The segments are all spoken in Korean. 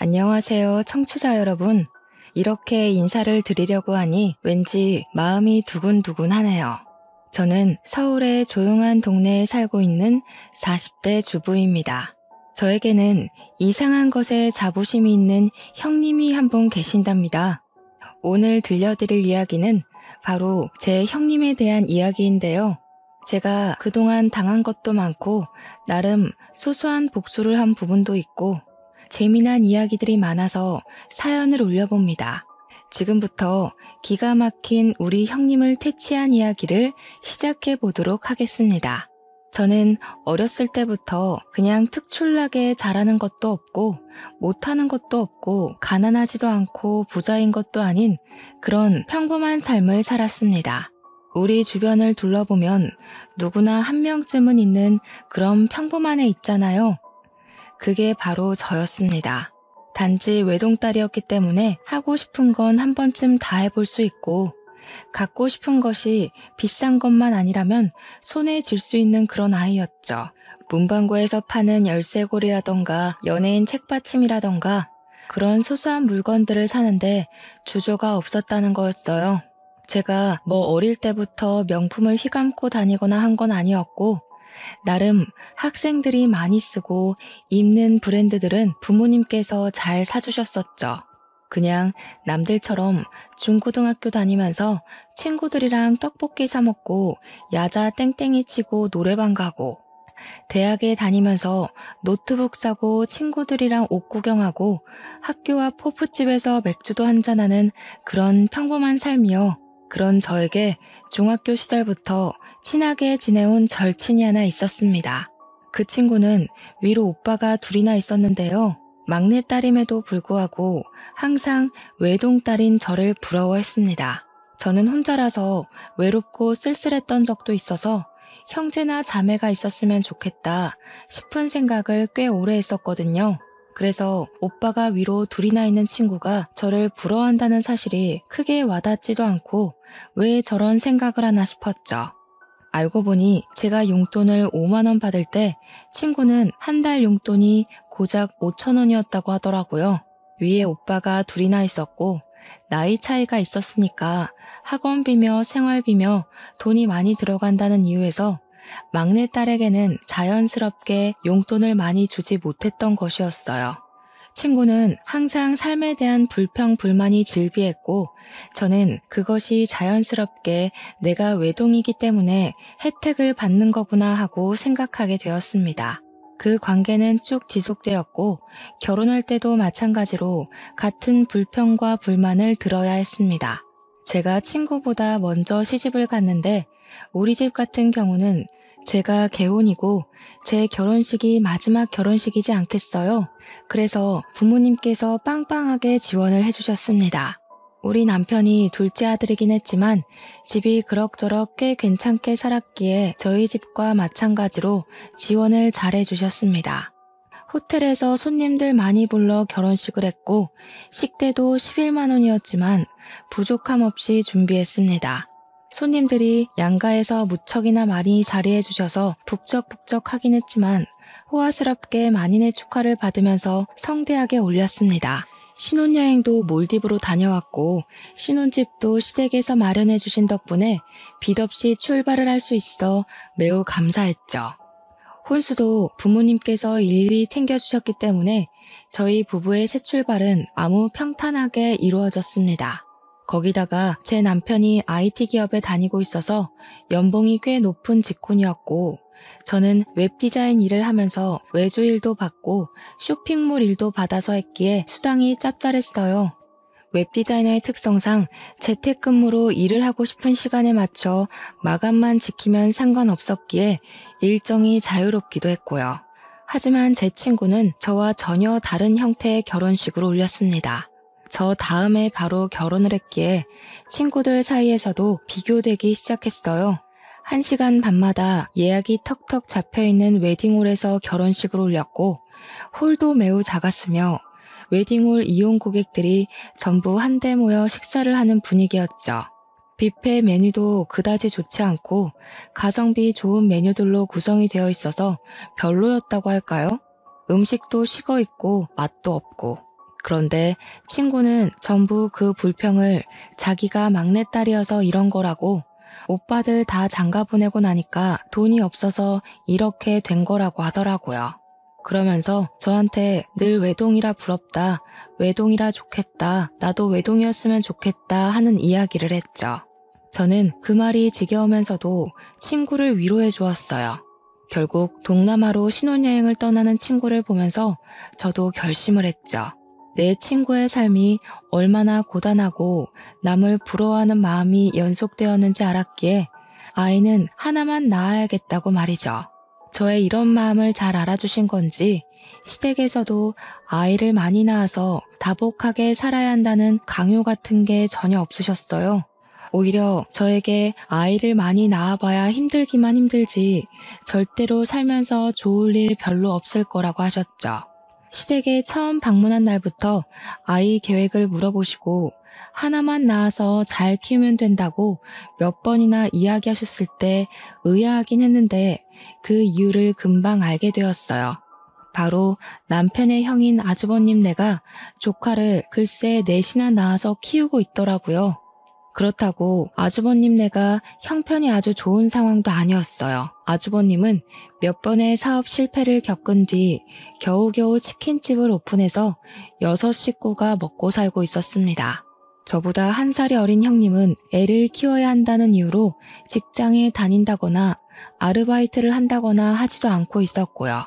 안녕하세요, 청취자 여러분. 이렇게 인사를 드리려고 하니 왠지 마음이 두근두근하네요. 저는 서울의 조용한 동네에 살고 있는 40대 주부입니다. 저에게는 이상한 것에 자부심이 있는 형님이 한 분 계신답니다. 오늘 들려드릴 이야기는 바로 제 형님에 대한 이야기인데요. 제가 그동안 당한 것도 많고 나름 소소한 복수를 한 부분도 있고 재미난 이야기들이 많아서 사연을 올려봅니다. 지금부터 기가 막힌 우리 형님을 퇴치한 이야기를 시작해 보도록 하겠습니다. 저는 어렸을 때부터 그냥 특출나게 잘하는 것도 없고 못하는 것도 없고 가난하지도 않고 부자인 것도 아닌 그런 평범한 삶을 살았습니다. 우리 주변을 둘러보면 누구나 한 명쯤은 있는 그런 평범한 애 있잖아요. 그게 바로 저였습니다. 단지 외동딸이었기 때문에 하고 싶은 건 한 번쯤 다 해볼 수 있고 갖고 싶은 것이 비싼 것만 아니라면 손에 쥘 수 있는 그런 아이였죠. 문방구에서 파는 열쇠고리라던가 연예인 책받침이라던가 그런 소소한 물건들을 사는데 주저가 없었다는 거였어요. 제가 어릴 때부터 명품을 휘감고 다니거나 한 건 아니었고 나름 학생들이 많이 쓰고 입는 브랜드들은 부모님께서 잘 사주셨었죠. 그냥 남들처럼 중고등학교 다니면서 친구들이랑 떡볶이 사 먹고 야자 땡땡이 치고 노래방 가고 대학에 다니면서 노트북 사고 친구들이랑 옷 구경하고 학교 앞 호프집에서 맥주도 한잔하는 그런 평범한 삶이요. 그런 저에게 중학교 시절부터 친하게 지내온 절친이 하나 있었습니다. 그 친구는 위로 오빠가 둘이나 있었는데요. 막내딸임에도 불구하고 항상 외동딸인 저를 부러워했습니다. 저는 혼자라서 외롭고 쓸쓸했던 적도 있어서 형제나 자매가 있었으면 좋겠다 싶은 생각을 꽤 오래 했었거든요. 그래서 오빠가 위로 둘이나 있는 친구가 저를 부러워한다는 사실이 크게 와닿지도 않고 왜 저런 생각을 하나 싶었죠. 알고 보니 제가 용돈을 5만 원 받을 때 친구는 한 달 용돈이 고작 5천 원이었다고 하더라고요. 위에 오빠가 둘이나 있었고 나이 차이가 있었으니까 학원비며 생활비며 돈이 많이 들어간다는 이유에서 막내딸에게는 자연스럽게 용돈을 많이 주지 못했던 것이었어요. 친구는 항상 삶에 대한 불평, 불만이 질비했고 저는 그것이 자연스럽게 내가 외동이기 때문에 혜택을 받는 거구나 하고 생각하게 되었습니다. 그 관계는 쭉 지속되었고 결혼할 때도 마찬가지로 같은 불평과 불만을 들어야 했습니다. 제가 친구보다 먼저 시집을 갔는데 우리 집 같은 경우는 제가 개혼이고 제 결혼식이 마지막 결혼식이지 않겠어요? 그래서 부모님께서 빵빵하게 지원을 해주셨습니다. 우리 남편이 둘째 아들이긴 했지만 집이 그럭저럭 꽤 괜찮게 살았기에 저희 집과 마찬가지로 지원을 잘 해주셨습니다. 호텔에서 손님들 많이 불러 결혼식을 했고 식대도 11만 원이었지만 부족함 없이 준비했습니다. 손님들이 양가에서 무척이나 많이 자리해 주셔서 북적북적하긴 했지만 호화스럽게 만인의 축하를 받으면서 성대하게 올렸습니다. 신혼여행도 몰디브로 다녀왔고 신혼집도 시댁에서 마련해 주신 덕분에 빚 없이 출발을 할 수 있어 매우 감사했죠. 혼수도 부모님께서 일일이 챙겨주셨기 때문에 저희 부부의 새 출발은 아무 평탄하게 이루어졌습니다. 거기다가 제 남편이 IT 기업에 다니고 있어서 연봉이 꽤 높은 직군이었고 저는 웹디자인 일을 하면서 외주 일도 받고 쇼핑몰 일도 받아서 했기에 수당이 짭짤했어요. 웹디자이너의 특성상 재택근무로 일을 하고 싶은 시간에 맞춰 마감만 지키면 상관없었기에 일정이 자유롭기도 했고요. 하지만 제 친구는 저와 전혀 다른 형태의 결혼식을 올렸습니다. 저 다음에 바로 결혼을 했기에 친구들 사이에서도 비교되기 시작했어요. 1시간 반마다 예약이 턱턱 잡혀있는 웨딩홀에서 결혼식을 올렸고 홀도 매우 작았으며 웨딩홀 이용 고객들이 전부 한데 모여 식사를 하는 분위기였죠. 뷔페 메뉴도 그다지 좋지 않고 가성비 좋은 메뉴들로 구성이 되어 있어서 별로였다고 할까요? 음식도 식어있고 맛도 없고 그런데 친구는 전부 그 불평을 자기가 막내딸이어서 이런 거라고, 오빠들 다 장가 보내고 나니까 돈이 없어서 이렇게 된 거라고 하더라고요. 그러면서 저한테 늘 외동이라 부럽다, 외동이라 좋겠다, 나도 외동이었으면 좋겠다 하는 이야기를 했죠. 저는 그 말이 지겨우면서도 친구를 위로해 주었어요. 결국 동남아로 신혼여행을 떠나는 친구를 보면서 저도 결심을 했죠. 내 친구의 삶이 얼마나 고단하고 남을 부러워하는 마음이 연속되었는지 알았기에 아이는 하나만 낳아야겠다고 말이죠. 저의 이런 마음을 잘 알아주신 건지 시댁에서도 아이를 많이 낳아서 다복하게 살아야 한다는 강요 같은 게 전혀 없으셨어요. 오히려 저에게 아이를 많이 낳아봐야 힘들기만 힘들지 절대로 살면서 좋을 일 별로 없을 거라고 하셨죠. 시댁에 처음 방문한 날부터 아이 계획을 물어보시고 하나만 낳아서 잘 키우면 된다고 몇 번이나 이야기하셨을 때 의아하긴 했는데 그 이유를 금방 알게 되었어요. 바로 남편의 형인 아주버님네가 조카를 글쎄 넷이나 낳아서 키우고 있더라고요. 그렇다고 아주버님네가 형편이 아주 좋은 상황도 아니었어요. 아주버님은 몇 번의 사업 실패를 겪은 뒤 겨우겨우 치킨집을 오픈해서 6식구가 먹고 살고 있었습니다. 저보다 1살이 어린 형님은 애를 키워야 한다는 이유로 직장에 다닌다거나 아르바이트를 한다거나 하지도 않고 있었고요.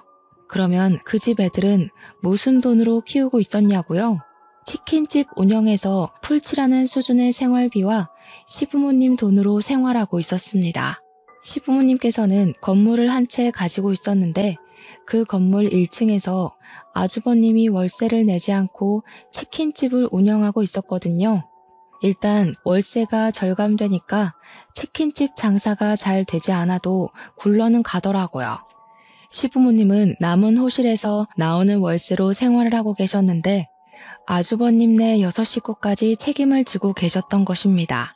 그러면 그 집 애들은 무슨 돈으로 키우고 있었냐고요? 치킨집 운영에서 풀칠하는 수준의 생활비와 시부모님 돈으로 생활하고 있었습니다. 시부모님께서는 건물을 한 채 가지고 있었는데 그 건물 1층에서 아주버님이 월세를 내지 않고 치킨집을 운영하고 있었거든요. 일단 월세가 절감되니까 치킨집 장사가 잘 되지 않아도 굴러는 가더라고요. 시부모님은 남은 호실에서 나오는 월세로 생활을 하고 계셨는데 아주버님네 6식구까지 책임을 지고 계셨던 것입니다.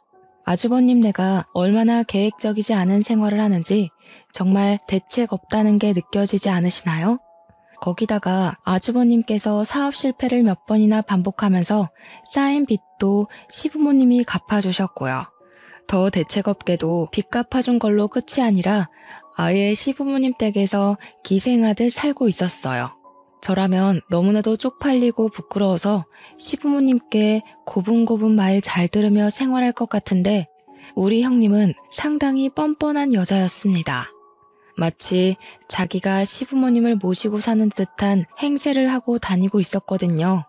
아주버님네가 얼마나 계획적이지 않은 생활을 하는지 정말 대책 없다는 게 느껴지지 않으시나요? 거기다가 아주버님께서 사업 실패를 몇 번이나 반복하면서 쌓인 빚도 시부모님이 갚아주셨고요. 더 대책 없게도 빚 갚아준 걸로 끝이 아니라 아예 시부모님 댁에서 기생하듯 살고 있었어요. 저라면 너무나도 쪽팔리고 부끄러워서 시부모님께 고분고분 말 잘 들으며 생활할 것 같은데 우리 형님은 상당히 뻔뻔한 여자였습니다. 마치 자기가 시부모님을 모시고 사는 듯한 행세를 하고 다니고 있었거든요.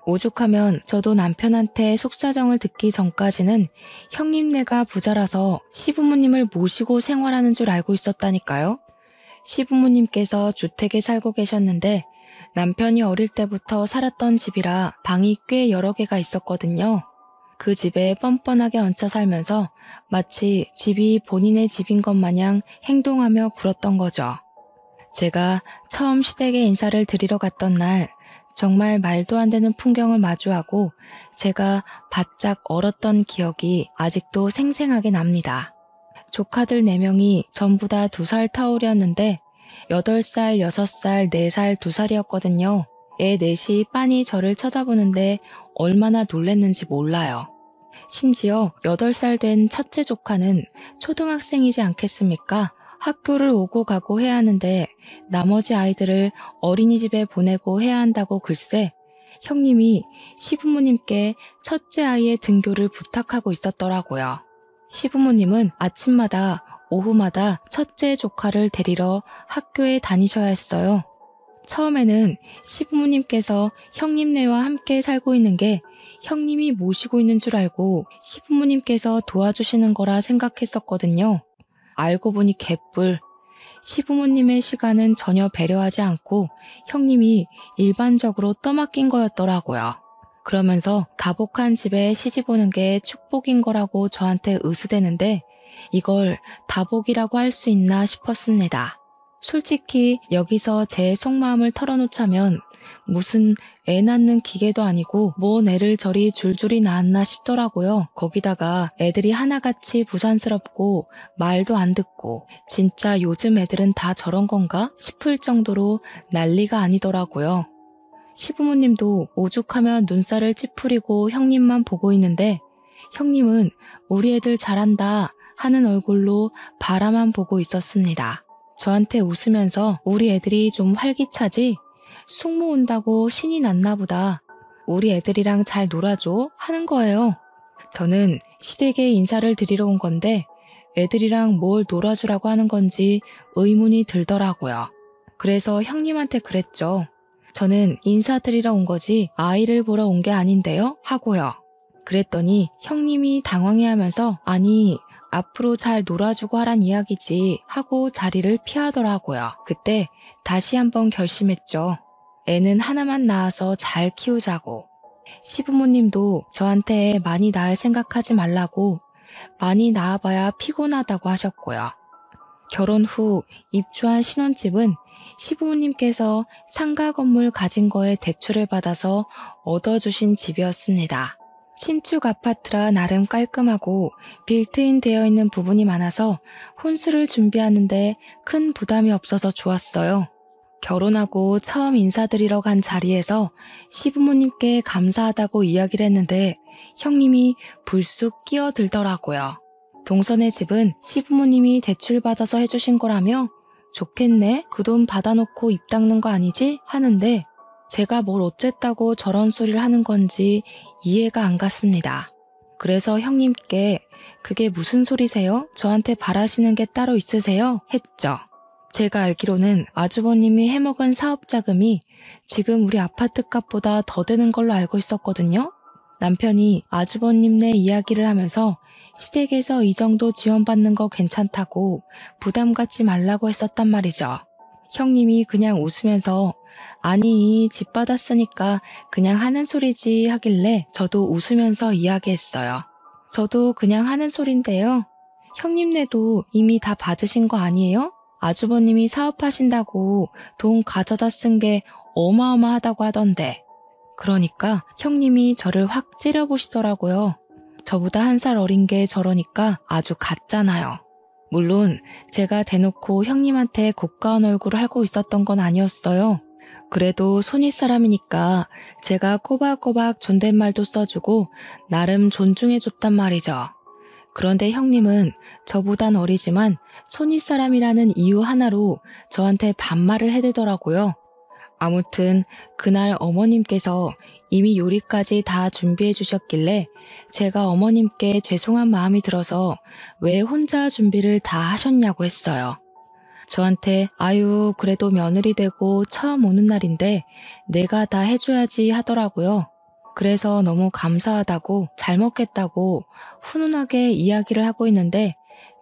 오죽하면 저도 남편한테 속사정을 듣기 전까지는 형님네가 부자라서 시부모님을 모시고 생활하는 줄 알고 있었다니까요. 시부모님께서 주택에 살고 계셨는데 남편이 어릴 때부터 살았던 집이라 방이 꽤 여러 개가 있었거든요. 그 집에 뻔뻔하게 얹혀 살면서 마치 집이 본인의 집인 것 마냥 행동하며 굴었던 거죠. 제가 처음 시댁에 인사를 드리러 갔던 날 정말 말도 안 되는 풍경을 마주하고 제가 바짝 얼었던 기억이 아직도 생생하게 납니다. 조카들 4명이 전부 다 2살 터울이었는데 8살, 6살, 4살, 2살이었거든요. 애 넷이 빤히 저를 쳐다보는데 얼마나 놀랬는지 몰라요. 심지어 8살 된 첫째 조카는 초등학생이지 않겠습니까? 학교를 오고 가고 해야 하는데 나머지 아이들을 어린이집에 보내고 해야 한다고 글쎄 형님이 시부모님께 첫째 아이의 등교를 부탁하고 있었더라고요. 시부모님은 아침마다 오후마다 첫째 조카를 데리러 학교에 다니셔야 했어요. 처음에는 시부모님께서 형님네와 함께 살고 있는 게 형님이 모시고 있는 줄 알고 시부모님께서 도와주시는 거라 생각했었거든요. 알고 보니 개뿔. 시부모님의 시간은 전혀 배려하지 않고 형님이 일반적으로 떠맡긴 거였더라고요. 그러면서 다복한 집에 시집 오는 게 축복인 거라고 저한테 으스대는데 이걸 다복이라고 할 수 있나 싶었습니다. 솔직히 여기서 제 속마음을 털어놓자면 무슨 애 낳는 기계도 아니고 뭔 애를 저리 줄줄이 낳았나 싶더라고요. 거기다가 애들이 하나같이 부산스럽고 말도 안 듣고 진짜 요즘 애들은 다 저런 건가 싶을 정도로 난리가 아니더라고요. 시부모님도 오죽하면 눈살을 찌푸리고 형님만 보고 있는데 형님은 우리 애들 잘한다 하는 얼굴로 바라만 보고 있었습니다. 저한테 웃으면서 우리 애들이 좀 활기차지? 숙모 온다고 신이 났나 보다. 우리 애들이랑 잘 놀아줘 하는 거예요. 저는 시댁에 인사를 드리러 온 건데 애들이랑 뭘 놀아주라고 하는 건지 의문이 들더라고요. 그래서 형님한테 그랬죠. 저는 인사드리러 온 거지 아이를 보러 온 게 아닌데요? 하고요. 그랬더니 형님이 당황해하면서 아니 앞으로 잘 놀아주고 하란 이야기지 하고 자리를 피하더라고요. 그때 다시 한번 결심했죠. 애는 하나만 낳아서 잘 키우자고. 시부모님도 저한테 많이 낳을 생각하지 말라고 많이 낳아봐야 피곤하다고 하셨고요. 결혼 후 입주한 신혼집은 시부모님께서 상가 건물 가진 거에 대출을 받아서 얻어주신 집이었습니다. 신축 아파트라 나름 깔끔하고 빌트인 되어 있는 부분이 많아서 혼수를 준비하는데 큰 부담이 없어서 좋았어요. 결혼하고 처음 인사드리러 간 자리에서 시부모님께 감사하다고 이야기를 했는데 형님이 불쑥 끼어들더라고요. 동선의 집은 시부모님이 대출받아서 해주신 거라며 좋겠네? 그 돈 받아놓고 입 닦는 거 아니지? 하는데 제가 뭘 어쨌다고 저런 소리를 하는 건지 이해가 안 갔습니다. 그래서 형님께 그게 무슨 소리세요? 저한테 바라시는 게 따로 있으세요? 했죠. 제가 알기로는 아주버님이 해먹은 사업 자금이 지금 우리 아파트 값보다 더 되는 걸로 알고 있었거든요. 남편이 아주버님네 이야기를 하면서 시댁에서 이 정도 지원받는 거 괜찮다고 부담 갖지 말라고 했었단 말이죠. 형님이 그냥 웃으면서 아니 집 받았으니까 그냥 하는 소리지 하길래 저도 웃으면서 이야기했어요. 저도 그냥 하는 소린데요. 형님네도 이미 다 받으신 거 아니에요? 아주버님이 사업하신다고 돈 가져다 쓴 게 어마어마하다고 하던데. 그러니까 형님이 저를 확 째려보시더라고요. 저보다 1살 어린 게 저러니까 아주 같잖아요. 물론 제가 대놓고 형님한테 고가운 얼굴을 하고 있었던 건 아니었어요. 그래도 손윗 사람이니까 제가 꼬박꼬박 존댓말도 써주고 나름 존중해줬단 말이죠. 그런데 형님은 저보단 어리지만 손윗 사람이라는 이유 하나로 저한테 반말을 해대더라고요. 아무튼 그날 어머님께서 이미 요리까지 다 준비해 주셨길래 제가 어머님께 죄송한 마음이 들어서 왜 혼자 준비를 다 하셨냐고 했어요. 저한테 아유 그래도 며느리 되고 처음 오는 날인데 내가 다 해줘야지 하더라고요. 그래서 너무 감사하다고 잘 먹겠다고 훈훈하게 이야기를 하고 있는데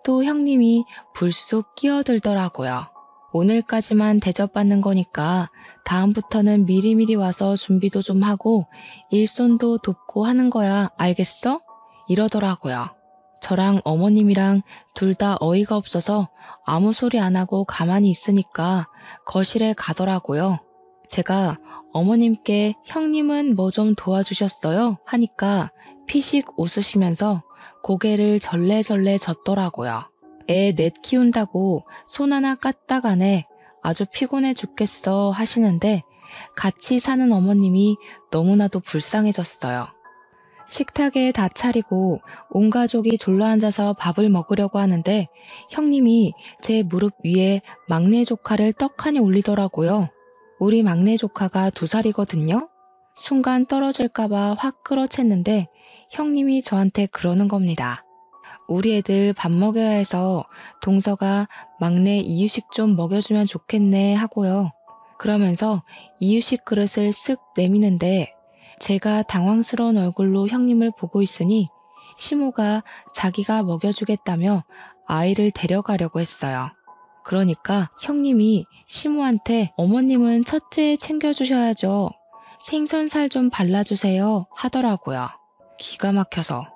또 형님이 불쑥 끼어들더라고요. 오늘까지만 대접받는 거니까 다음부터는 미리미리 와서 준비도 좀 하고 일손도 돕고 하는 거야 알겠어? 이러더라고요. 저랑 어머님이랑 둘 다 어이가 없어서 아무 소리 안 하고 가만히 있으니까 거실에 가더라고요. 제가 어머님께 형님은 뭐 좀 도와주셨어요? 하니까 피식 웃으시면서 고개를 절레절레 젓더라고요. 애 넷 키운다고 손 하나 까딱 안 해. 아주 피곤해 죽겠어 하시는데 같이 사는 어머님이 너무나도 불쌍해졌어요. 식탁에 다 차리고 온 가족이 둘러앉아서 밥을 먹으려고 하는데 형님이 제 무릎 위에 막내 조카를 떡하니 올리더라고요. 우리 막내 조카가 2살이거든요. 순간 떨어질까봐 확 끌어챘는데 형님이 저한테 그러는 겁니다. 우리 애들 밥 먹여야 해서 동서가 막내 이유식 좀 먹여주면 좋겠네 하고요. 그러면서 이유식 그릇을 쓱 내미는데 제가 당황스러운 얼굴로 형님을 보고 있으니 시모가 자기가 먹여주겠다며 아이를 데려가려고 했어요. 그러니까 형님이 시모한테 어머님은 첫째 챙겨주셔야죠. 생선살 좀 발라주세요 하더라고요. 기가 막혀서.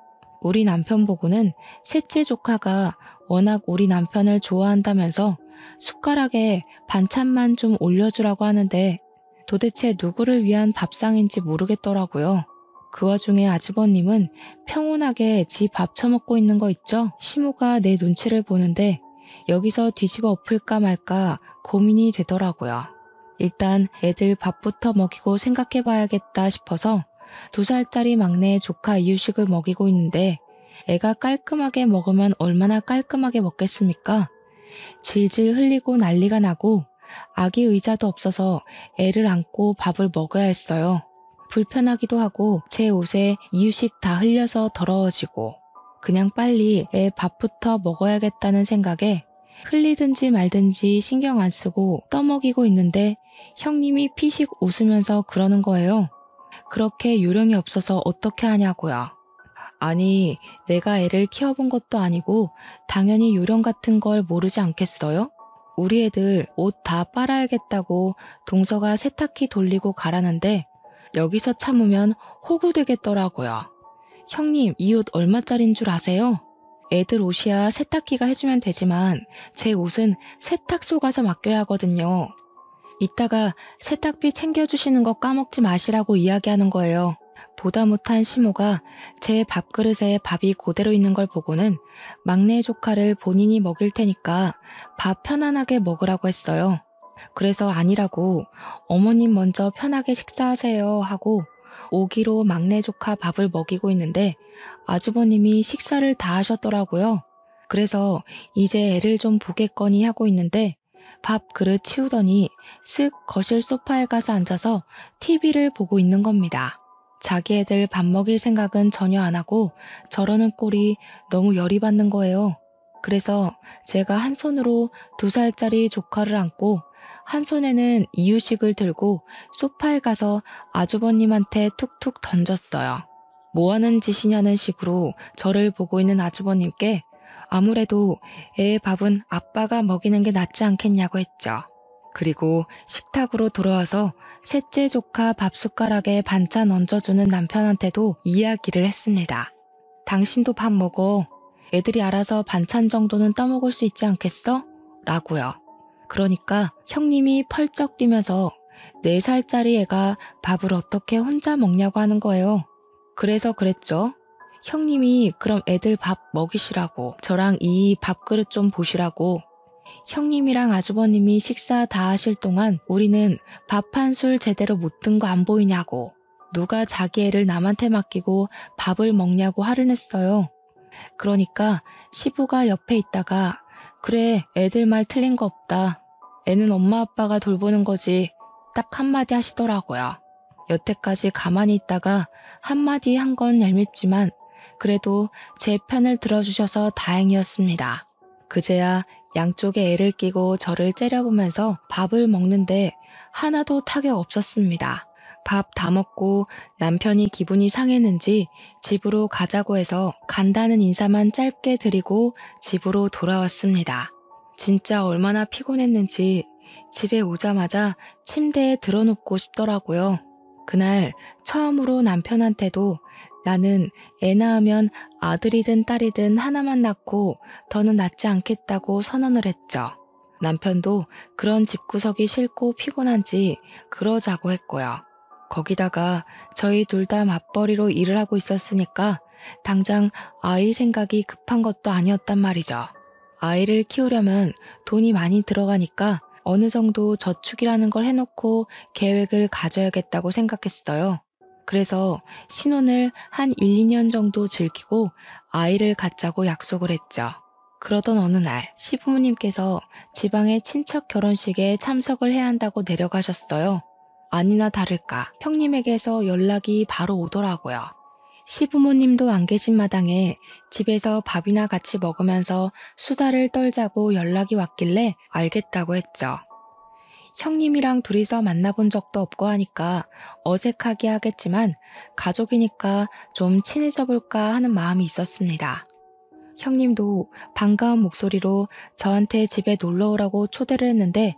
우리 남편 보고는 셋째 조카가 워낙 우리 남편을 좋아한다면서 숟가락에 반찬만 좀 올려주라고 하는데 도대체 누구를 위한 밥상인지 모르겠더라고요. 그 와중에 아주버님은 평온하게 지 밥 처먹고 있는 거 있죠? 시모가 내 눈치를 보는데 여기서 뒤집어 엎을까 말까 고민이 되더라고요. 일단 애들 밥부터 먹이고 생각해봐야겠다 싶어서 2살짜리 막내 조카 이유식을 먹이고 있는데 애가 깔끔하게 먹으면 얼마나 깔끔하게 먹겠습니까? 질질 흘리고 난리가 나고 아기 의자도 없어서 애를 안고 밥을 먹어야 했어요. 불편하기도 하고 제 옷에 이유식 다 흘려서 더러워지고 그냥 빨리 애 밥부터 먹어야겠다는 생각에 흘리든지 말든지 신경 안 쓰고 떠먹이고 있는데 형님이 피식 웃으면서 그러는 거예요. 그렇게 요령이 없어서 어떻게 하냐고요. 아니, 내가 애를 키워본 것도 아니고 당연히 요령 같은 걸 모르지 않겠어요? 우리 애들 옷 다 빨아야겠다고 동서가 세탁기 돌리고 가라는데 여기서 참으면 호구 되겠더라고요. 형님, 이 옷 얼마짜린 줄 아세요? 애들 옷이야 세탁기가 해주면 되지만 제 옷은 세탁소 가서 맡겨야 하거든요. 이따가 세탁비 챙겨주시는 거 까먹지 마시라고 이야기하는 거예요. 보다 못한 시모가 제 밥그릇에 밥이 그대로 있는 걸 보고는 막내 조카를 본인이 먹일 테니까 밥 편안하게 먹으라고 했어요. 그래서 아니라고 어머님 먼저 편하게 식사하세요 하고 오기로 막내 조카 밥을 먹이고 있는데 아주버님이 식사를 다 하셨더라고요. 그래서 이제 애를 좀 보겠거니 하고 있는데 밥 그릇 치우더니 쓱 거실 소파에 가서 앉아서 TV를 보고 있는 겁니다. 자기 애들 밥 먹일 생각은 전혀 안 하고 저러는 꼴이 너무 열이 받는 거예요. 그래서 제가 한 손으로 2살짜리 조카를 안고 한 손에는 이유식을 들고 소파에 가서 아주버님한테 툭툭 던졌어요. 뭐 하는 짓이냐는 식으로 저를 보고 있는 아주버님께 아무래도 애 밥은 아빠가 먹이는 게 낫지 않겠냐고 했죠. 그리고 식탁으로 돌아와서 셋째 조카 밥 숟가락에 반찬 얹어주는 남편한테도 이야기를 했습니다. 당신도 밥 먹어. 애들이 알아서 반찬 정도는 떠먹을 수 있지 않겠어? 라고요. 그러니까 형님이 펄쩍 뛰면서 4살짜리 애가 밥을 어떻게 혼자 먹냐고 하는 거예요. 그래서 그랬죠. 형님이 그럼 애들 밥 먹이시라고, 저랑 이 밥그릇 좀 보시라고. 형님이랑 아주버님이 식사 다 하실 동안 우리는 밥 한 술 제대로 못 든 거 안 보이냐고, 누가 자기 애를 남한테 맡기고 밥을 먹냐고 화를 냈어요. 그러니까 시부가 옆에 있다가 그래, 애들 말 틀린 거 없다. 애는 엄마 아빠가 돌보는 거지. 딱 한마디 하시더라고요. 여태까지 가만히 있다가 한마디 한 건 얄밉지만 그래도 제 편을 들어주셔서 다행이었습니다. 그제야 양쪽에 애를 끼고 저를 째려보면서 밥을 먹는데 하나도 타격 없었습니다. 밥 다 먹고 남편이 기분이 상했는지 집으로 가자고 해서 간다는 인사만 짧게 드리고 집으로 돌아왔습니다. 진짜 얼마나 피곤했는지 집에 오자마자 침대에 들어눕고 싶더라고요. 그날 처음으로 남편한테도 나는 애 낳으면 아들이든 딸이든 하나만 낳고 더는 낳지 않겠다고 선언을 했죠. 남편도 그런 집구석이 싫고 피곤한지 그러자고 했고요. 거기다가 저희 둘 다 맞벌이로 일을 하고 있었으니까 당장 아이 생각이 급한 것도 아니었단 말이죠. 아이를 키우려면 돈이 많이 들어가니까 어느 정도 저축이라는 걸 해놓고 계획을 가져야겠다고 생각했어요. 그래서 신혼을 한 1, 2년 정도 즐기고 아이를 갖자고 약속을 했죠. 그러던 어느 날 시부모님께서 지방의 친척 결혼식에 참석을 해야 한다고 내려가셨어요. 아니나 다를까 형님에게서 연락이 바로 오더라고요. 시부모님도 안 계신 마당에 집에서 밥이나 같이 먹으면서 수다를 떨자고 연락이 왔길래 알겠다고 했죠. 형님이랑 둘이서 만나본 적도 없고 하니까 어색하게 하겠지만 가족이니까 좀 친해져 볼까 하는 마음이 있었습니다. 형님도 반가운 목소리로 저한테 집에 놀러 오라고 초대를 했는데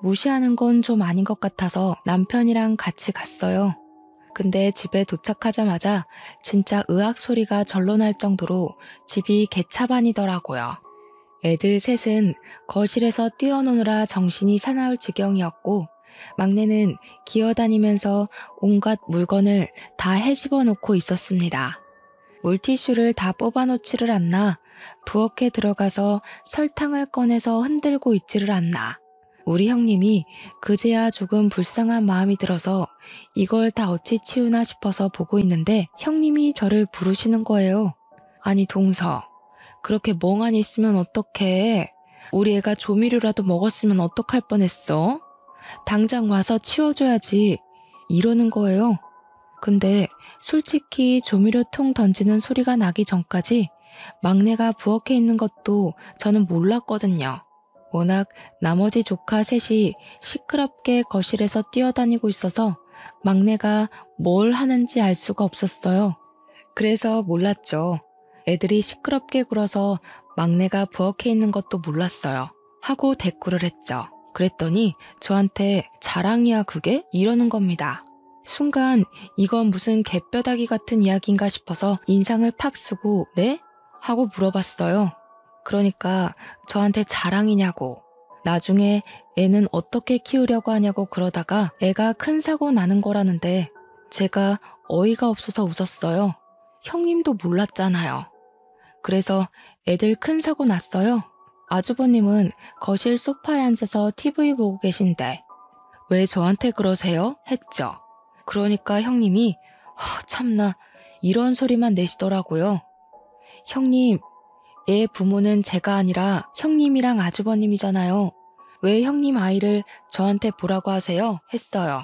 무시하는 건 좀 아닌 것 같아서 남편이랑 같이 갔어요. 근데 집에 도착하자마자 진짜 의악 소리가 절로 날 정도로 집이 개차반이더라고요. 애들 셋은 거실에서 뛰어노느라 정신이 사나울 지경이었고 막내는 기어다니면서 온갖 물건을 다 헤집어 놓고 있었습니다. 물티슈를 다 뽑아놓지를 않나, 부엌에 들어가서 설탕을 꺼내서 흔들고 있지를 않나, 우리 형님이 그제야 조금 불쌍한 마음이 들어서 이걸 다 어찌 치우나 싶어서 보고 있는데 형님이 저를 부르시는 거예요. 아니 동서, 그렇게 멍하니 있으면 어떡해. 우리 애가 조미료라도 먹었으면 어떡할 뻔했어. 당장 와서 치워줘야지. 이러는 거예요. 근데 솔직히 조미료통 던지는 소리가 나기 전까지 막내가 부엌에 있는 것도 저는 몰랐거든요. 워낙 나머지 조카 셋이 시끄럽게 거실에서 뛰어다니고 있어서 막내가 뭘 하는지 알 수가 없었어요. 그래서 몰랐죠. 애들이 시끄럽게 굴어서 막내가 부엌에 있는 것도 몰랐어요. 하고 대꾸를 했죠. 그랬더니 저한테 자랑이야 그게? 이러는 겁니다. 순간 이건 무슨 개뼈다귀 같은 이야기인가 싶어서 인상을 팍 쓰고 네? 하고 물어봤어요. 그러니까 저한테 자랑이냐고. 나중에 애는 어떻게 키우려고 하냐고 그러다가 애가 큰 사고 나는 거라는데 제가 어이가 없어서 웃었어요. 형님도 몰랐잖아요. 그래서 애들 큰 사고 났어요. 아주버님은 거실 소파에 앉아서 TV 보고 계신데 왜 저한테 그러세요? 했죠. 그러니까 형님이 참나 이런 소리만 내시더라고요. 형님, 애 부모는 제가 아니라 형님이랑 아주버님이잖아요. 왜 형님 아이를 저한테 보라고 하세요? 했어요.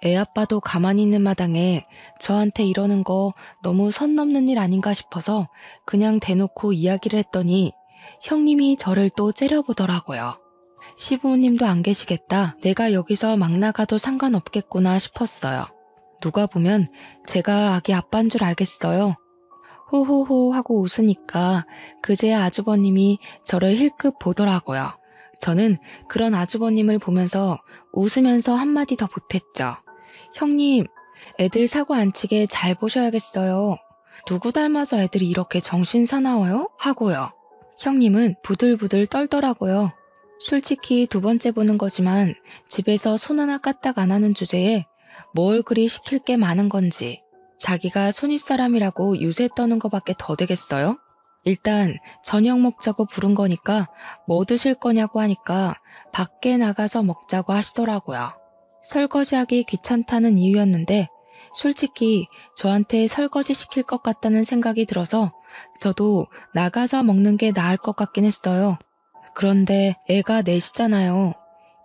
애 아빠도 가만히 있는 마당에 저한테 이러는 거 너무 선 넘는 일 아닌가 싶어서 그냥 대놓고 이야기를 했더니 형님이 저를 또 째려보더라고요. 시부모님도 안 계시겠다. 내가 여기서 막 나가도 상관없겠구나 싶었어요. 누가 보면 제가 아기 아빠인 줄 알겠어요. 호호호 하고 웃으니까 그제야 아주버님이 저를 힐끗 보더라고요. 저는 그런 아주버님을 보면서 웃으면서 한마디 더 보탰죠. 형님, 애들 사고 안 치게 잘 보셔야겠어요. 누구 닮아서 애들이 이렇게 정신 사나워요? 하고요. 형님은 부들부들 떨더라고요. 솔직히 두 번째 보는 거지만 집에서 손 하나 까딱 안 하는 주제에 뭘 그리 시킬 게 많은 건지 자기가 손윗사람이라고 유세 떠는 거밖에 더 되겠어요? 일단 저녁 먹자고 부른 거니까 뭐 드실 거냐고 하니까 밖에 나가서 먹자고 하시더라고요. 설거지하기 귀찮다는 이유였는데 솔직히 저한테 설거지 시킬 것 같다는 생각이 들어서 저도 나가서 먹는 게 나을 것 같긴 했어요. 그런데 애가 넷이잖아요.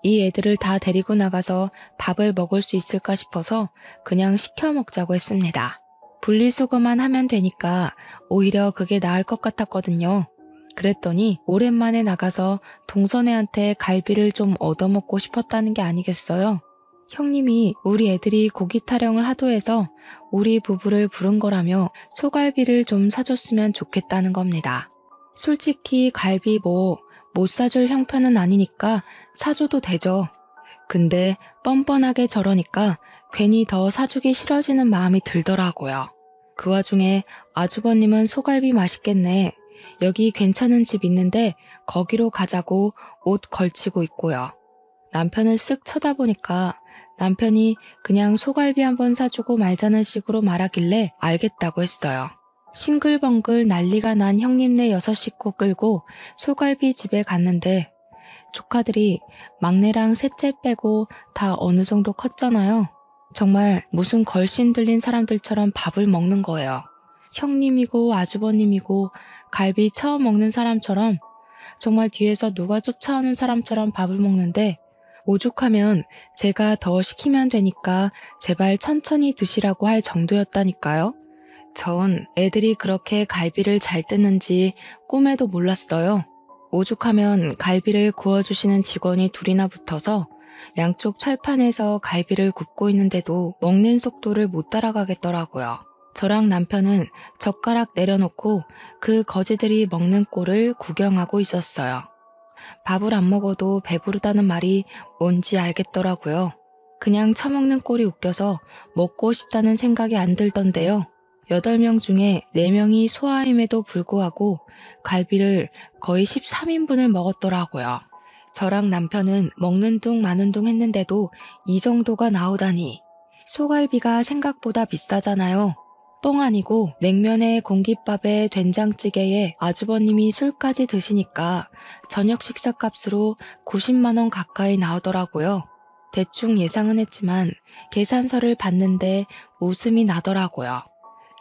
이 애들을 다 데리고 나가서 밥을 먹을 수 있을까 싶어서 그냥 시켜 먹자고 했습니다. 분리수거만 하면 되니까 오히려 그게 나을 것 같았거든요. 그랬더니 오랜만에 나가서 동선애한테 갈비를 좀 얻어먹고 싶었다는 게 아니겠어요? 형님이 우리 애들이 고기 타령을 하도 해서 우리 부부를 부른 거라며 소갈비를 좀 사줬으면 좋겠다는 겁니다. 솔직히 갈비 못 사줄 형편은 아니니까 사줘도 되죠. 근데 뻔뻔하게 저러니까 괜히 더 사주기 싫어지는 마음이 들더라고요. 그 와중에 아주버님은 소갈비 맛있겠네. 여기 괜찮은 집 있는데 거기로 가자고 옷 걸치고 있고요. 남편을 쓱 쳐다보니까 남편이 그냥 소갈비 한번 사주고 말자는 식으로 말하길래 알겠다고 했어요. 싱글벙글 난리가 난 형님네 6식구 끌고 소갈비 집에 갔는데 조카들이 막내랑 셋째 빼고 다 어느 정도 컸잖아요. 정말 무슨 걸신 들린 사람들처럼 밥을 먹는 거예요. 형님이고 아주버님이고 갈비 처음 먹는 사람처럼 정말 뒤에서 누가 쫓아오는 사람처럼 밥을 먹는데 오죽하면 제가 더 시키면 되니까 제발 천천히 드시라고 할 정도였다니까요. 전 애들이 그렇게 갈비를 잘 뜯는지 꿈에도 몰랐어요. 오죽하면 갈비를 구워주시는 직원이 둘이나 붙어서 양쪽 철판에서 갈비를 굽고 있는데도 먹는 속도를 못 따라가겠더라고요. 저랑 남편은 젓가락 내려놓고 그 거지들이 먹는 꼴을 구경하고 있었어요. 밥을 안 먹어도 배부르다는 말이 뭔지 알겠더라고요. 그냥 처먹는 꼴이 웃겨서 먹고 싶다는 생각이 안 들던데요. 8명 중에 4명이 소아임에도 불구하고 갈비를 거의 13인분을 먹었더라고요. 저랑 남편은 먹는 둥 마는 둥 했는데도 이 정도가 나오다니. 소갈비가 생각보다 비싸잖아요. 뻥 아니고 냉면에 공깃밥에 된장찌개에 아주버님이 술까지 드시니까 저녁 식사값으로 90만 원 가까이 나오더라고요. 대충 예상은 했지만 계산서를 봤는데 웃음이 나더라고요.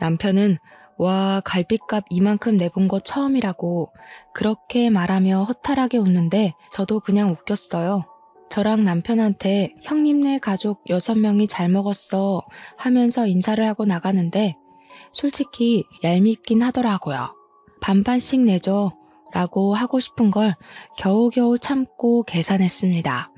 남편은 와, 갈비값 이만큼 내본 거 처음이라고 그렇게 말하며 허탈하게 웃는데 저도 그냥 웃겼어요. 저랑 남편한테 형님네 가족 6명이 잘 먹었어 하면서 인사를 하고 나가는데 솔직히 얄밉긴 하더라고요. 반반씩 내줘 라고 하고 싶은 걸 겨우겨우 참고 계산했습니다.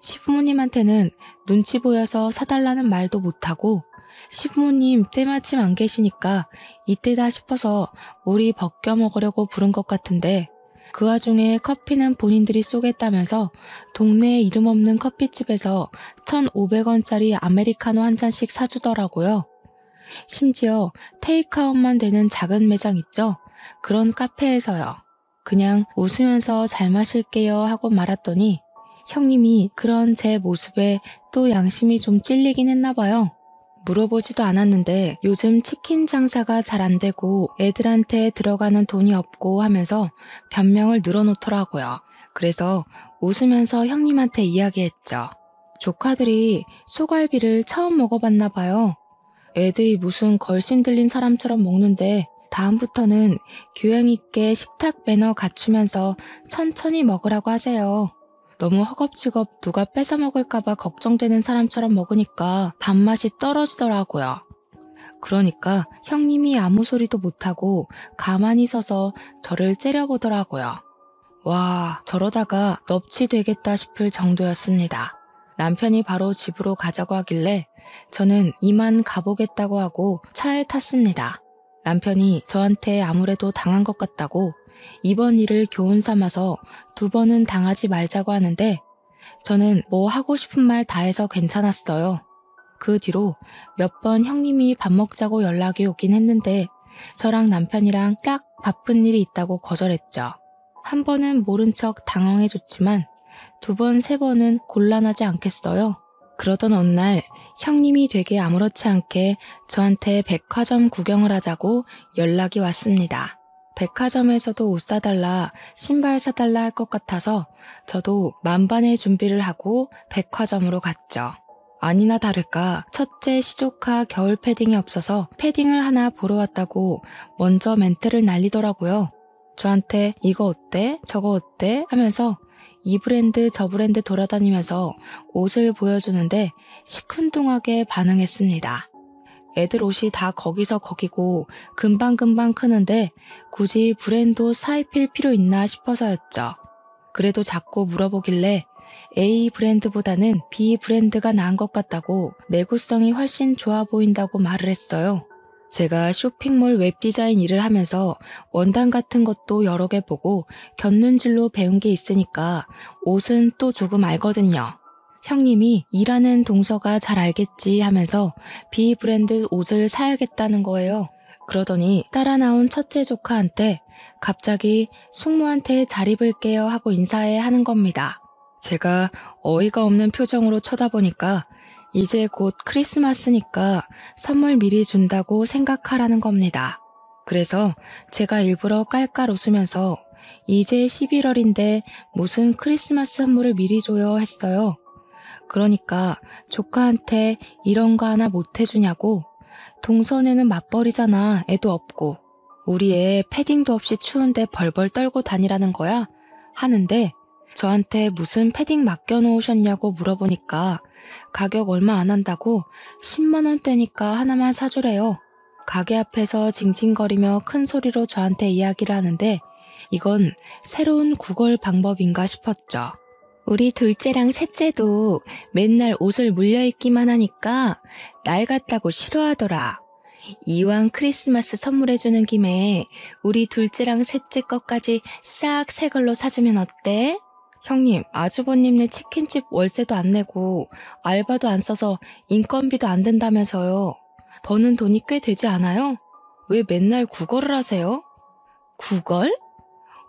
시부모님한테는 눈치 보여서 사달라는 말도 못하고 시부모님 때마침 안 계시니까 이때다 싶어서 우리 벗겨 먹으려고 부른 것 같은데 그 와중에 커피는 본인들이 쏘겠다면서 동네에 이름 없는 커피집에서 1,500원짜리 아메리카노 한 잔씩 사주더라고요. 심지어 테이크아웃만 되는 작은 매장 있죠? 그런 카페에서요. 그냥 웃으면서 잘 마실게요 하고 말았더니 형님이 그런 제 모습에 또 양심이 좀 찔리긴 했나 봐요. 물어보지도 않았는데 요즘 치킨 장사가 잘 안 되고 애들한테 들어가는 돈이 없고 하면서 변명을 늘어놓더라고요. 그래서 웃으면서 형님한테 이야기했죠. 조카들이 소갈비를 처음 먹어봤나 봐요. 애들이 무슨 걸신 들린 사람처럼 먹는데 다음부터는 교양 있게 식탁 매너 갖추면서 천천히 먹으라고 하세요. 너무 허겁지겁 누가 뺏어 먹을까봐 걱정되는 사람처럼 먹으니까 밥맛이 떨어지더라고요. 그러니까 형님이 아무 소리도 못하고 가만히 서서 저를 째려보더라고요. 와, 저러다가 넙치 되겠다 싶을 정도였습니다. 남편이 바로 집으로 가자고 하길래 저는 이만 가보겠다고 하고 차에 탔습니다. 남편이 저한테 아무래도 당한 것 같다고 이번 일을 교훈 삼아서 2번은 당하지 말자고 하는데 저는 뭐 하고 싶은 말 다 해서 괜찮았어요. 그 뒤로 몇 번 형님이 밥 먹자고 연락이 오긴 했는데 저랑 남편이랑 딱 바쁜 일이 있다고 거절했죠. 한 번은 모른 척 당황해줬지만 2번, 3번은 곤란하지 않겠어요. 그러던 어느 날 형님이 되게 아무렇지 않게 저한테 백화점 구경을 하자고 연락이 왔습니다. 백화점에서도 옷 사달라, 신발 사달라 할 것 같아서 저도 만반의 준비를 하고 백화점으로 갔죠. 아니나 다를까 첫째 시조카 겨울 패딩이 없어서 패딩을 하나 보러 왔다고 먼저 멘트를 날리더라고요. 저한테 이거 어때? 저거 어때? 하면서 이 브랜드 저 브랜드 돌아다니면서 옷을 보여주는데 시큰둥하게 반응했습니다. 애들 옷이 다 거기서 거기고 금방금방 크는데 굳이 브랜드 옷 사입힐 필요 있나 싶어서였죠. 그래도 자꾸 물어보길래 A 브랜드보다는 B 브랜드가 나은 것 같다고 내구성이 훨씬 좋아 보인다고 말을 했어요. 제가 쇼핑몰 웹디자인 일을 하면서 원단 같은 것도 여러 개 보고 곁눈질로 배운 게 있으니까 옷은 또 조금 알거든요. 형님이 일하는 동서가 잘 알겠지 하면서 B 브랜드 옷을 사야겠다는 거예요. 그러더니 따라 나온 첫째 조카한테 갑자기 숙모한테 잘 입을게요 하고 인사해 하는 겁니다. 제가 어이가 없는 표정으로 쳐다보니까 이제 곧 크리스마스니까 선물 미리 준다고 생각하라는 겁니다. 그래서 제가 일부러 깔깔 웃으면서 이제 11월인데 무슨 크리스마스 선물을 미리 줘요 했어요. 그러니까 조카한테 이런 거 하나 못 해주냐고. 동선에는 맞벌이잖아. 애도 없고. 우리 애 패딩도 없이 추운데 벌벌 떨고 다니라는 거야? 하는데 저한테 무슨 패딩 맡겨놓으셨냐고 물어보니까 가격 얼마 안 한다고 10만 원대니까 하나만 사주래요. 가게 앞에서 징징거리며 큰 소리로 저한테 이야기를 하는데 이건 새로운 구걸 방법인가 싶었죠. 우리 둘째랑 셋째도 맨날 옷을 물려입기만 하니까 날 같다고 싫어하더라. 이왕 크리스마스 선물해주는 김에 우리 둘째랑 셋째 것까지 싹 새 걸로 사주면 어때? 형님, 아주버님네 치킨집 월세도 안 내고 알바도 안 써서 인건비도 안 든다면서요. 버는 돈이 꽤 되지 않아요? 왜 맨날 구걸을 하세요? 구걸?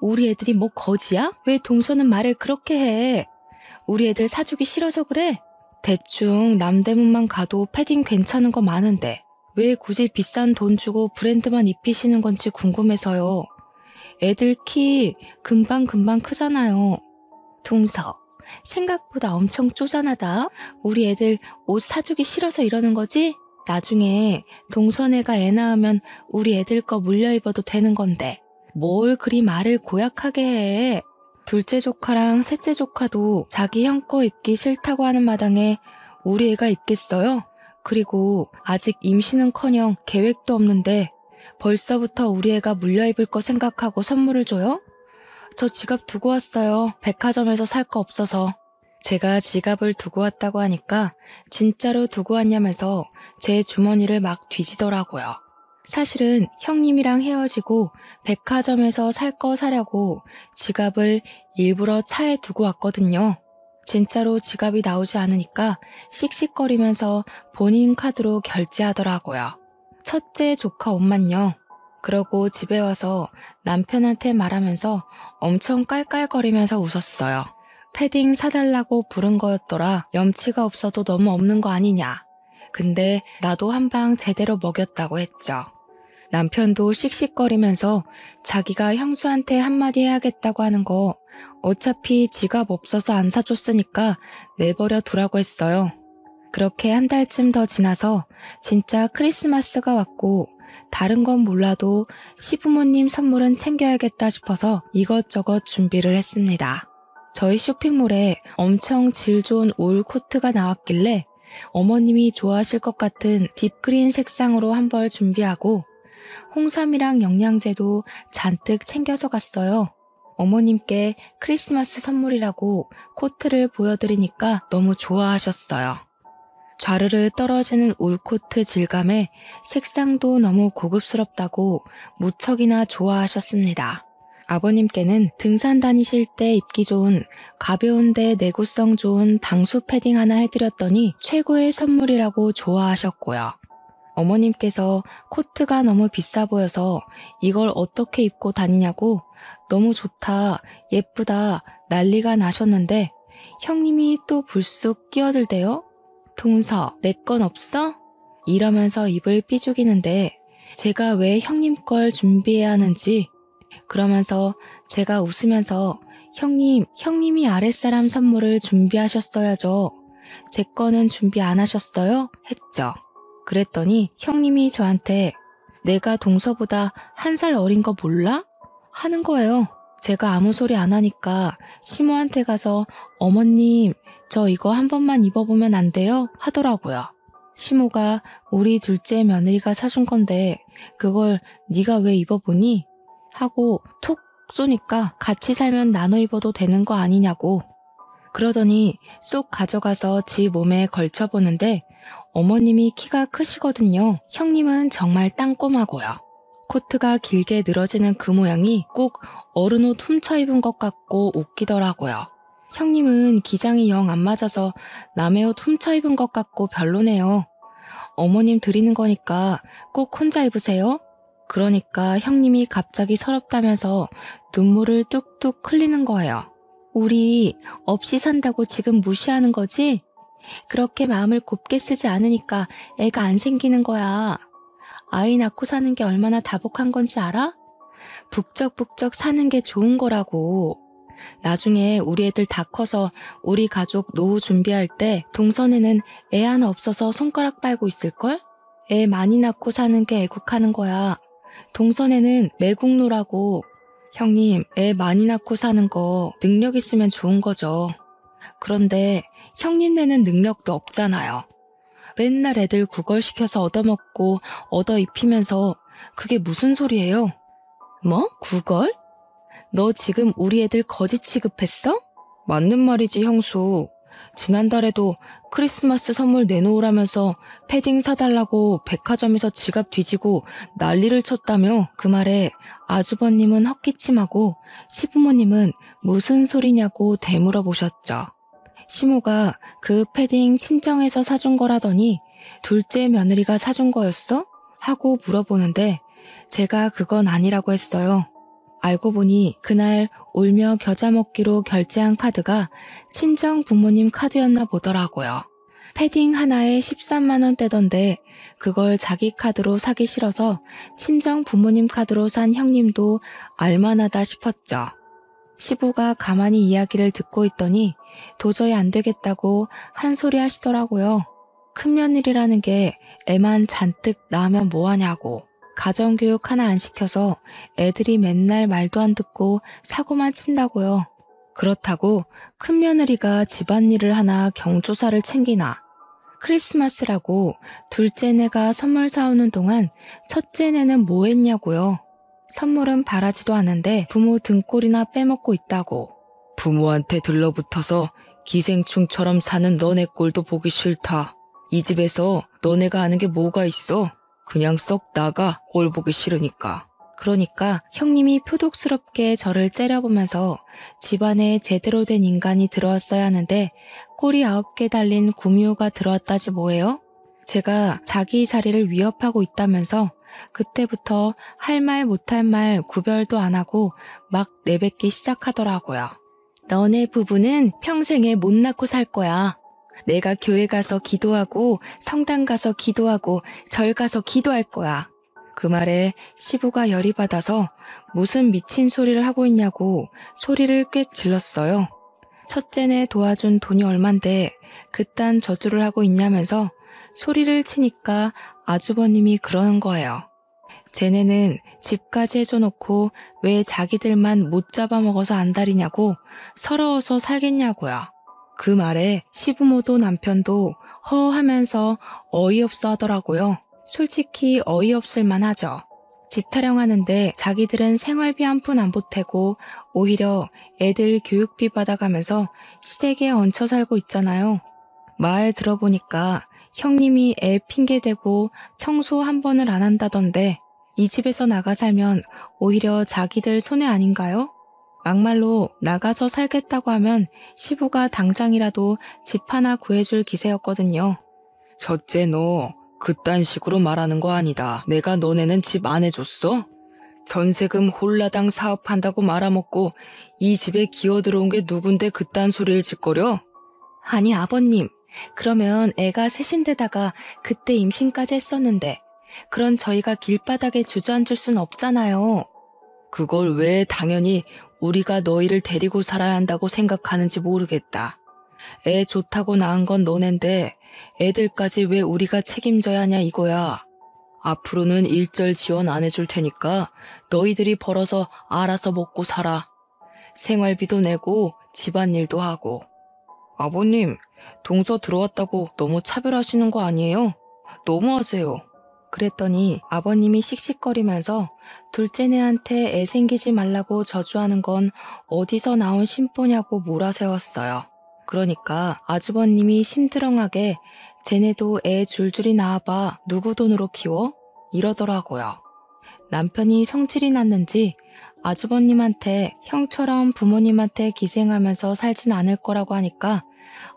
우리 애들이 뭐 거지야? 왜 동서는 말을 그렇게 해? 우리 애들 사주기 싫어서 그래? 대충 남대문만 가도 패딩 괜찮은 거 많은데 왜 굳이 비싼 돈 주고 브랜드만 입히시는 건지 궁금해서요. 애들 키 금방금방 크잖아요. 동서, 생각보다 엄청 쪼잔하다. 우리 애들 옷 사주기 싫어서 이러는 거지? 나중에 동선애가 애 낳으면 우리 애들 거 물려 입어도 되는 건데 뭘 그리 말을 고약하게 해. 둘째 조카랑 셋째 조카도 자기 형 거 입기 싫다고 하는 마당에 우리 애가 입겠어요? 그리고 아직 임신은커녕 계획도 없는데 벌써부터 우리 애가 물려 입을 거 생각하고 선물을 줘요? 저 지갑 두고 왔어요. 백화점에서 살 거 없어서. 제가 지갑을 두고 왔다고 하니까 진짜로 두고 왔냐면서 제 주머니를 막 뒤지더라고요. 사실은 형님이랑 헤어지고 백화점에서 살 거 사려고 지갑을 일부러 차에 두고 왔거든요. 진짜로 지갑이 나오지 않으니까 씩씩거리면서 본인 카드로 결제하더라고요. 첫째 조카 옷만요. 그러고 집에 와서 남편한테 말하면서 엄청 깔깔거리면서 웃었어요. 패딩 사달라고 부른 거였더라. 염치가 없어도 너무 없는 거 아니냐. 근데 나도 한 방 제대로 먹였다고 했죠. 남편도 씩씩거리면서 자기가 형수한테 한마디 해야겠다고 하는 거 어차피 지갑 없어서 안 사줬으니까 내버려 두라고 했어요. 그렇게 한 달쯤 더 지나서 진짜 크리스마스가 왔고 다른 건 몰라도 시부모님 선물은 챙겨야겠다 싶어서 이것저것 준비를 했습니다. 저희 쇼핑몰에 엄청 질 좋은 울 코트가 나왔길래 어머님이 좋아하실 것 같은 딥그린 색상으로 한 벌 준비하고 홍삼이랑 영양제도 잔뜩 챙겨서 갔어요. 어머님께 크리스마스 선물이라고 코트를 보여드리니까 너무 좋아하셨어요. 좌르르 떨어지는 울코트 질감에 색상도 너무 고급스럽다고 무척이나 좋아하셨습니다. 아버님께는 등산 다니실 때 입기 좋은 가벼운데 내구성 좋은 방수 패딩 하나 해드렸더니 최고의 선물이라고 좋아하셨고요. 어머님께서 코트가 너무 비싸 보여서 이걸 어떻게 입고 다니냐고 너무 좋다, 예쁘다 난리가 나셨는데 형님이 또 불쑥 끼어들대요. 동서, 내 건 없어? 이러면서 입을 삐죽이는데 제가 왜 형님 걸 준비해야 하는지 그러면서 제가 웃으면서 형님이 아랫사람 선물을 준비하셨어야죠. 제 거는 준비 안 하셨어요? 했죠. 그랬더니 형님이 저한테 내가 동서보다 1살 어린 거 몰라? 하는 거예요. 제가 아무 소리 안 하니까 시모한테 가서 어머님 저 이거 한 번만 입어보면 안 돼요? 하더라고요. 시모가 우리 둘째 며느리가 사준 건데 그걸 네가 왜 입어보니? 하고 톡 쏘니까 같이 살면 나눠 입어도 되는 거 아니냐고. 그러더니 쏙 가져가서 지 몸에 걸쳐보는데 어머님이 키가 크시거든요. 형님은 정말 땅꼬마고요. 코트가 길게 늘어지는 그 모양이 꼭 어른 옷 훔쳐 입은 것 같고 웃기더라고요. 형님은 기장이 영 안 맞아서 남의 옷 훔쳐 입은 것 같고 별로네요. 어머님 드리는 거니까 꼭 혼자 입으세요. 그러니까 형님이 갑자기 서럽다면서 눈물을 뚝뚝 흘리는 거예요. 우리 없이 산다고 지금 무시하는 거지? 그렇게 마음을 곱게 쓰지 않으니까 애가 안 생기는 거야. 아이 낳고 사는 게 얼마나 다복한 건지 알아? 북적북적 사는 게 좋은 거라고. 나중에 우리 애들 다 커서 우리 가족 노후 준비할 때 동선에는 애 하나 없어서 손가락 빨고 있을걸? 애 많이 낳고 사는 게 애국하는 거야. 동선에는 매국노라고. 형님, 애 많이 낳고 사는 거 능력 있으면 좋은 거죠. 그런데 형님네는 능력도 없잖아요. 맨날 애들 구걸시켜서 얻어먹고 얻어 입히면서 그게 무슨 소리예요? 뭐? 구걸? 너 지금 우리 애들 거지 취급했어? 맞는 말이지 형수. 지난달에도 크리스마스 선물 내놓으라면서 패딩 사달라고 백화점에서 지갑 뒤지고 난리를 쳤다며. 그 말에 아주버님은 헛기침하고 시부모님은 무슨 소리냐고 되물어보셨죠. 시모가 그 패딩 친정에서 사준 거라더니 둘째 며느리가 사준 거였어? 하고 물어보는데 제가 그건 아니라고 했어요. 알고 보니 그날 울며 겨자 먹기로 결제한 카드가 친정 부모님 카드였나 보더라고요. 패딩 하나에 13만 원대던데 그걸 자기 카드로 사기 싫어서 친정 부모님 카드로 산 형님도 알만하다 싶었죠. 시부가 가만히 이야기를 듣고 있더니 도저히 안 되겠다고 한 소리 하시더라고요. 큰며느리라는 게 애만 잔뜩 낳으면 뭐하냐고. 가정교육 하나 안 시켜서 애들이 맨날 말도 안 듣고 사고만 친다고요. 그렇다고 큰며느리가 집안일을 하나 경조사를 챙기나. 크리스마스라고 둘째네가 선물 사오는 동안 첫째네는 뭐 했냐고요. 선물은 바라지도 않은데 부모 등골이나 빼먹고 있다고. 부모한테 들러붙어서 기생충처럼 사는 너네 꼴도 보기 싫다. 이 집에서 너네가 아는 게 뭐가 있어? 그냥 썩 나가, 꼴 보기 싫으니까. 그러니까 형님이 표독스럽게 저를 째려보면서 집안에 제대로 된 인간이 들어왔어야 하는데 꼬리 9개 달린 구미호가 들어왔다지 뭐예요? 제가 자기 자리를 위협하고 있다면서 그때부터 할 말 못할 말 구별도 안 하고 막 내뱉기 시작하더라고요. 너네 부부는 평생에 못 낳고 살 거야. 내가 교회 가서 기도하고 성당 가서 기도하고 절 가서 기도할 거야. 그 말에 시부가 열이 받아서 무슨 미친 소리를 하고 있냐고 소리를 꽤 질렀어요. 첫째네 도와준 돈이 얼만데 그딴 저주를 하고 있냐면서 소리를 치니까 아주버님이 그러는 거예요. 쟤네는 집까지 해줘놓고 왜 자기들만 못 잡아먹어서 안달이냐고 서러워서 살겠냐고요. 그 말에 시부모도 남편도 허허하면서 어이없어 하더라고요. 솔직히 어이없을 만하죠. 집 타령하는데 자기들은 생활비 한 푼 안 보태고 오히려 애들 교육비 받아가면서 시댁에 얹혀 살고 있잖아요. 말 들어보니까 형님이 애 핑계대고 청소 한 번을 안 한다던데 이 집에서 나가 살면 오히려 자기들 손해 아닌가요? 막말로 나가서 살겠다고 하면 시부가 당장이라도 집 하나 구해줄 기세였거든요. 첫째 너 그딴 식으로 말하는 거 아니다. 내가 너네는 집 안 해줬어? 전세금 홀라당 사업한다고 말아먹고 이 집에 기어들어온 게 누군데 그딴 소리를 짓거려? 아니 아버님, 그러면 애가 셋인데다가 그때 임신까지 했었는데 그런 저희가 길바닥에 주저앉을 순 없잖아요. 그걸 왜 당연히 우리가 너희를 데리고 살아야 한다고 생각하는지 모르겠다. 애 좋다고 낳은 건 너넨데 애들까지 왜 우리가 책임져야 하냐 이거야. 앞으로는 일절 지원 안 해줄 테니까 너희들이 벌어서 알아서 먹고 살아. 생활비도 내고 집안일도 하고. 아버님, 동서 들어왔다고 너무 차별하시는 거 아니에요? 너무하세요. 그랬더니 아버님이 씩씩거리면서 둘째네한테 애 생기지 말라고 저주하는 건 어디서 나온 심보냐고 몰아세웠어요. 그러니까 아주버님이 심드렁하게 쟤네도 애 줄줄이 낳아봐 누구 돈으로 키워? 이러더라고요. 남편이 성질이 났는지 아주버님한테 형처럼 부모님한테 기생하면서 살진 않을 거라고 하니까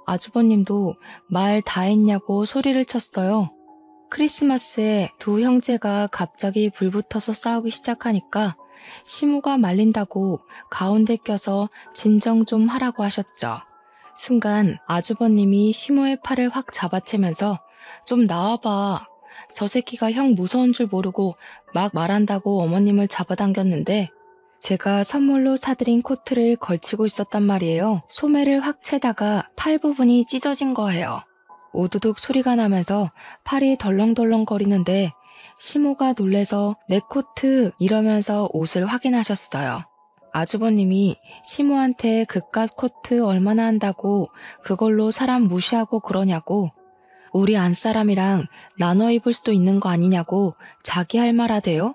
아주버님도 말 다 했냐고 소리를 쳤어요. 크리스마스에 두 형제가 갑자기 불붙어서 싸우기 시작하니까 시무가 말린다고 가운데 껴서 진정 좀 하라고 하셨죠. 순간 아주버님이 시무의 팔을 확 잡아채면서 좀 나와봐. 저 새끼가 형 무서운 줄 모르고 막 말한다고 어머님을 잡아당겼는데 제가 선물로 사드린 코트를 걸치고 있었단 말이에요. 소매를 확 채다가 팔 부분이 찢어진 거예요. 우두둑 소리가 나면서 팔이 덜렁덜렁 거리는데 시모가 놀래서 내 코트 이러면서 옷을 확인하셨어요. 아주버님이 시모한테 그깟 코트 얼마나 한다고 그걸로 사람 무시하고 그러냐고 우리 안사람이랑 나눠 입을 수도 있는 거 아니냐고 자기 할 말 하대요.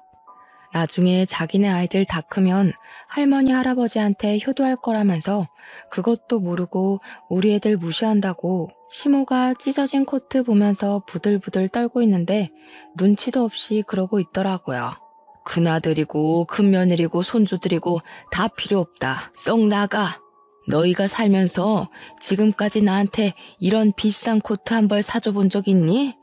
나중에 자기네 아이들 다 크면 할머니 할아버지한테 효도할 거라면서 그것도 모르고 우리 애들 무시한다고 시모가 찢어진 코트 보면서 부들부들 떨고 있는데 눈치도 없이 그러고 있더라고요. 큰아들이고 큰며느리고 손주들이고 다 필요 없다. 썩 나가. 너희가 살면서 지금까지 나한테 이런 비싼 코트 한 벌 사줘 본 적 있니?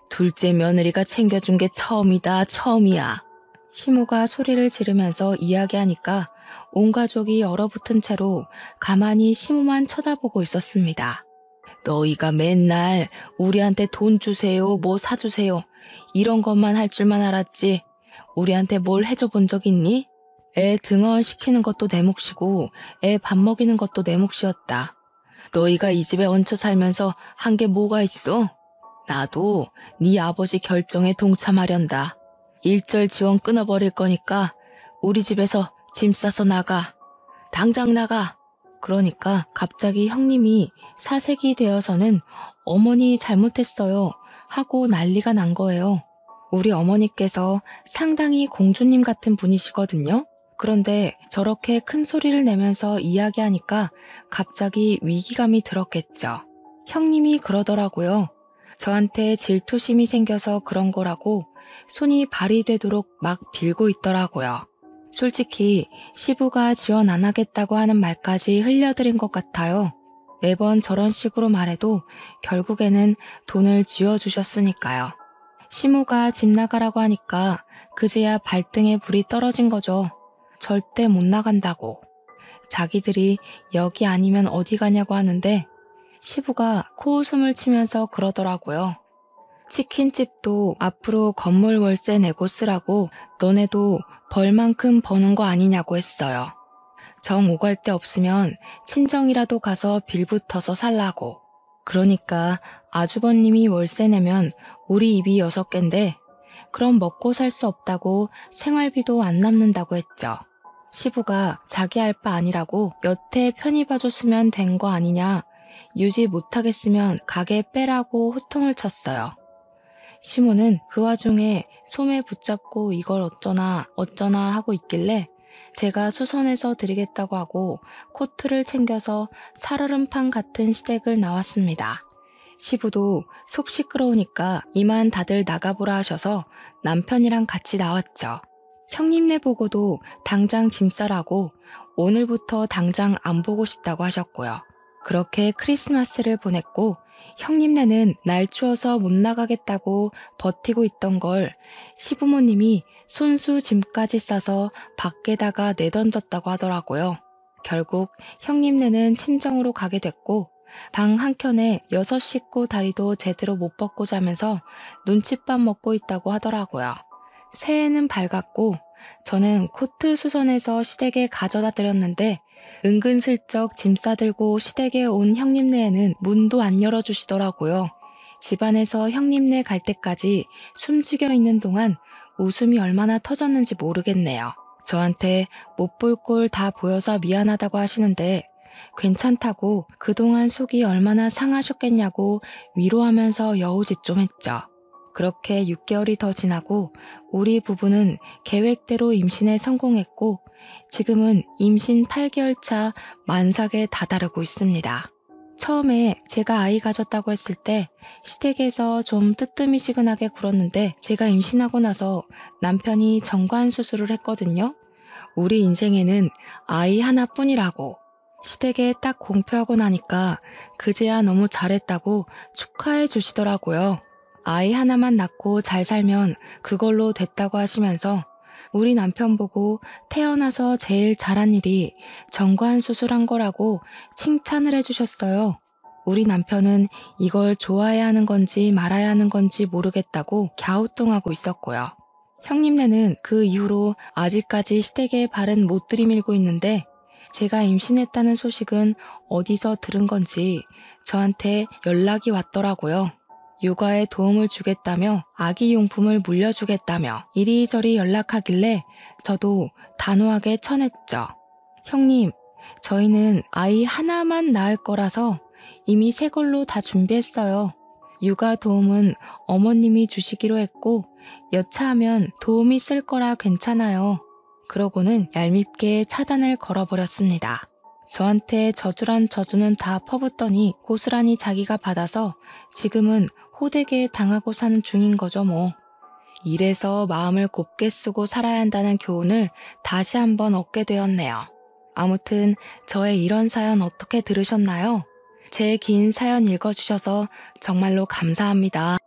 둘째 며느리가 챙겨준 게 처음이다. 처음이야. 시모가 소리를 지르면서 이야기하니까 온 가족이 얼어붙은 채로 가만히 시모만 쳐다보고 있었습니다. 너희가 맨날 우리한테 돈 주세요, 뭐 사주세요 이런 것만 할 줄만 알았지 우리한테 뭘 해줘 본 적 있니? 애 등원 시키는 것도 내 몫이고 애 밥 먹이는 것도 내 몫이었다. 너희가 이 집에 얹혀 살면서 한 게 뭐가 있어? 나도 네 아버지 결정에 동참하련다. 일절 지원 끊어버릴 거니까 우리 집에서 짐 싸서 나가. 당장 나가. 그러니까 갑자기 형님이 사색이 되어서는 어머니 잘못했어요 하고 난리가 난 거예요. 우리 어머니께서 상당히 공주님 같은 분이시거든요. 그런데 저렇게 큰 소리를 내면서 이야기하니까 갑자기 위기감이 들었겠죠. 형님이 그러더라고요. 저한테 질투심이 생겨서 그런 거라고 손이 발이 되도록 막 빌고 있더라고요. 솔직히 시부가 지원 안 하겠다고 하는 말까지 흘려드린 것 같아요. 매번 저런 식으로 말해도 결국에는 돈을 쥐어주셨으니까요. 시모가 집 나가라고 하니까 그제야 발등에 불이 떨어진 거죠. 절대 못 나간다고. 자기들이 여기 아니면 어디 가냐고 하는데 시부가 코웃음을 치면서 그러더라고요. 치킨집도 앞으로 건물 월세 내고 쓰라고 너네도 벌만큼 버는 거 아니냐고 했어요. 정 오갈 데 없으면 친정이라도 가서 빌붙어서 살라고. 그러니까 아주버님이 월세 내면 우리 입이 6갠데 그럼 먹고 살 수 없다고 생활비도 안 남는다고 했죠. 시부가 자기 할 바 아니라고 여태 편히 봐줬으면 된 거 아니냐, 유지 못하겠으면 가게 빼라고 호통을 쳤어요. 시모는 그 와중에 소매 붙잡고 이걸 어쩌나 하고 있길래 제가 수선해서 드리겠다고 하고 코트를 챙겨서 살얼음판 같은 시댁을 나왔습니다. 시부도 속 시끄러우니까 이만 다들 나가보라 하셔서 남편이랑 같이 나왔죠. 형님네 보고도 당장 짐 싸라고 오늘부터 당장 안 보고 싶다고 하셨고요. 그렇게 크리스마스를 보냈고 형님네는 날 추워서 못 나가겠다고 버티고 있던 걸 시부모님이 손수 짐까지 싸서 밖에다가 내던졌다고 하더라고요. 결국 형님네는 친정으로 가게 됐고 방 한켠에 6 식구 다리도 제대로 못 뻗고 자면서 눈칫밥 먹고 있다고 하더라고요. 새해는 밝았고 저는 코트 수선해서 시댁에 가져다 드렸는데 은근슬쩍 짐 싸들고 시댁에 온 형님네에는 문도 안 열어주시더라고요. 집안에서 형님네 갈 때까지 숨죽여 있는 동안 웃음이 얼마나 터졌는지 모르겠네요. 저한테 못 볼 꼴 다 보여서 미안하다고 하시는데 괜찮다고 그동안 속이 얼마나 상하셨겠냐고 위로하면서 여우짓 좀 했죠. 그렇게 6개월이 더 지나고 우리 부부는 계획대로 임신에 성공했고 지금은 임신 8개월 차 만삭에 다다르고 있습니다. 처음에 제가 아이 가졌다고 했을 때 시댁에서 좀 뜨뜨미시근하게 굴었는데 제가 임신하고 나서 남편이 정관 수술을 했거든요. 우리 인생에는 아이 하나뿐이라고. 시댁에 딱 공표하고 나니까 그제야 너무 잘했다고 축하해 주시더라고요. 아이 하나만 낳고 잘 살면 그걸로 됐다고 하시면서 우리 남편 보고 태어나서 제일 잘한 일이 정관 수술한 거라고 칭찬을 해주셨어요. 우리 남편은 이걸 좋아해야 하는 건지 말아야 하는 건지 모르겠다고 갸우뚱하고 있었고요. 형님네는 그 이후로 아직까지 시댁에 발은 못 들이밀고 있는데 제가 임신했다는 소식은 어디서 들은 건지 저한테 연락이 왔더라고요. 육아에 도움을 주겠다며 아기 용품을 물려주겠다며 이리저리 연락하길래 저도 단호하게 쳐냈죠. 형님, 저희는 아이 하나만 낳을 거라서 이미 새 걸로 다 준비했어요. 육아 도움은 어머님이 주시기로 했고 여차하면 도움이 쓸 거라 괜찮아요. 그러고는 얄밉게 차단을 걸어버렸습니다. 저한테 저주란 저주는 다 퍼붓더니 고스란히 자기가 받아서 지금은 호되게 당하고 사는 중인 거죠 뭐. 이래서 마음을 곱게 쓰고 살아야 한다는 교훈을 다시 한번 얻게 되었네요. 아무튼 저의 이런 사연 어떻게 들으셨나요? 제 긴 사연 읽어주셔서 정말로 감사합니다.